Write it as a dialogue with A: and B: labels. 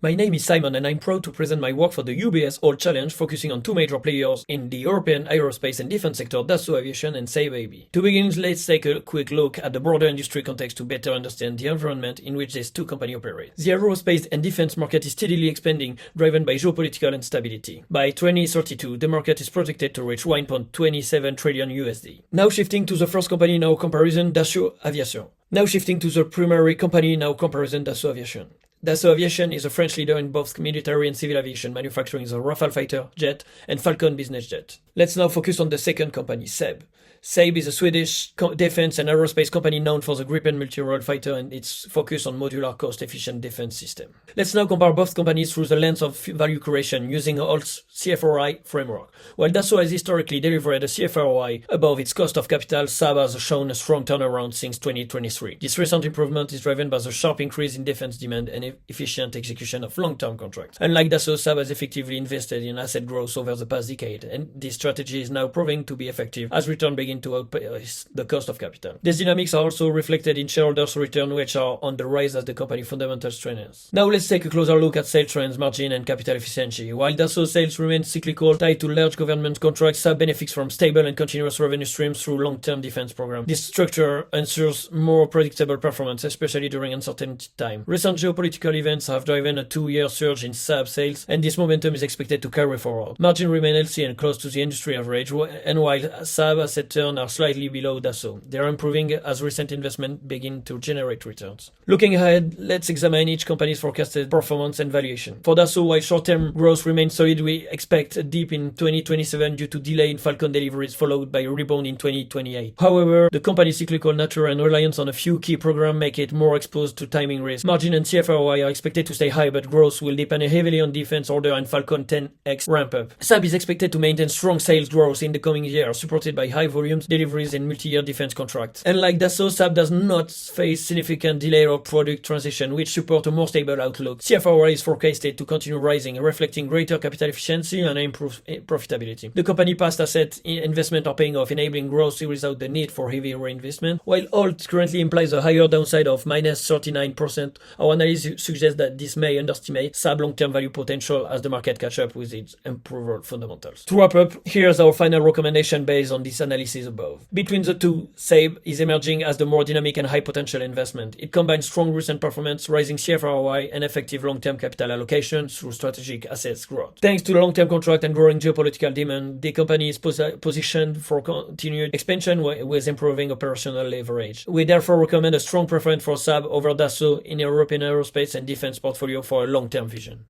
A: My name is Simon and I'm proud to present my work for the UBS Holt Challenge, focusing on two major players in the European aerospace and defense sector, Dassault Aviation and Saab AB. To begin, let's take a quick look at the broader industry context to better understand the environment in which these two companies operate. The aerospace and defense market is steadily expanding, driven by geopolitical instability. By 2032, the market is projected to reach 1.27 trillion USD. Now shifting to the first company in our comparison, Dassault Aviation. Now shifting to the primary company in our comparison, Dassault Aviation. Dassault Aviation is a French leader in both military and civil aviation, manufacturing the Rafale fighter jet and Falcon business jet. Let's now focus on the second company, Saab. Saab is a Swedish defense and aerospace company known for the Gripen multi-role fighter and its focus on modular, cost-efficient defense system. Let's now compare both companies through the lens of value creation using Holt's CFROI framework. While Dassault has historically delivered a CFROI above its cost of capital, Saab has shown a strong turnaround since 2023. This recent improvement is driven by the sharp increase in defense demand and efficient execution of long-term contracts. Unlike Dassault, Saab has effectively invested in asset growth over the past decade, and this strategy is now proving to be effective as return begin to outpace the cost of capital. These dynamics are also reflected in shareholders' return, which are on the rise as the company fundamental strengthens. Now let's take a closer look at sales trends, margin, and capital efficiency. While Dassault sales remain cyclical, tied to large government contracts, Saab benefits from stable and continuous revenue streams through long-term defense programs. This structure ensures more predictable performance, especially during uncertainty time. Recent geopolitical events have driven a 2-year surge in Saab sales, and this momentum is expected to carry forward. Margin remain healthy and close to the industry average, and while Saab asset turn are slightly below Dassault, they are improving as recent investment begin to generate returns. Looking ahead, let's examine each company's forecasted performance and valuation. For Dassault, while short-term growth remains solid, we expect a dip in 2027 due to delay in Falcon deliveries, followed by a rebound in 2028. However, the company's cyclical nature and reliance on a few key programs make it more exposed to timing risk. Margin and CFROI are expected to stay high, but growth will depend heavily on defense order and Falcon 10X ramp-up. Saab is expected to maintain strong sales growth in the coming year, supported by high volumes, deliveries, and multi-year defense contracts. Unlike Dassault, Saab does not face significant delay or product transition, which support a more stable outlook. CFROI is forecasted to continue rising, reflecting greater capital efficiency and improved profitability. The company past asset investment are paying off, enabling growth without the need for heavy reinvestment. While Holt currently implies a higher downside of -39%, our analysis suggests that this may underestimate Saab long-term value potential as the market catch up with its improved fundamentals. To wrap up, here's our final recommendation based on this analysis above. Between the two, Saab is emerging as the more dynamic and high potential investment. It combines strong recent performance, rising CFROI, and effective long-term capital allocation through strategic assets growth. Thanks to the long-term contract and growing geopolitical demand, the company is positioned for continued expansion with improving operational leverage. We therefore recommend a strong preference for Saab over Dassault in European aerospace and defense portfolio for a long-term vision.